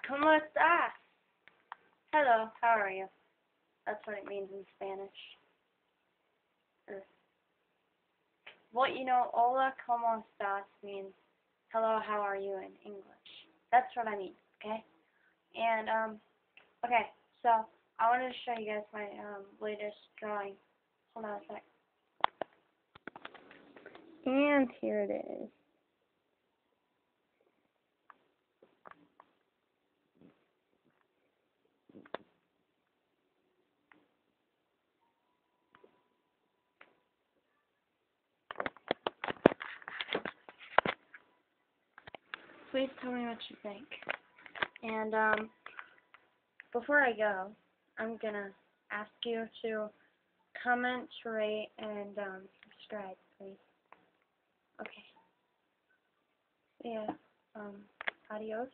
¿Cómo estás? Hello, how are you? That's what it means in Spanish. Well, you know, hola, ¿cómo estás means hello, how are you in English. That's what I mean, okay? And, okay, so I wanted to show you guys my latest drawing. Hold on a sec. And here it is. Please tell me what you think. And before I go, I'm gonna ask you to comment, rate, and subscribe, please. Okay. Yeah. Adios.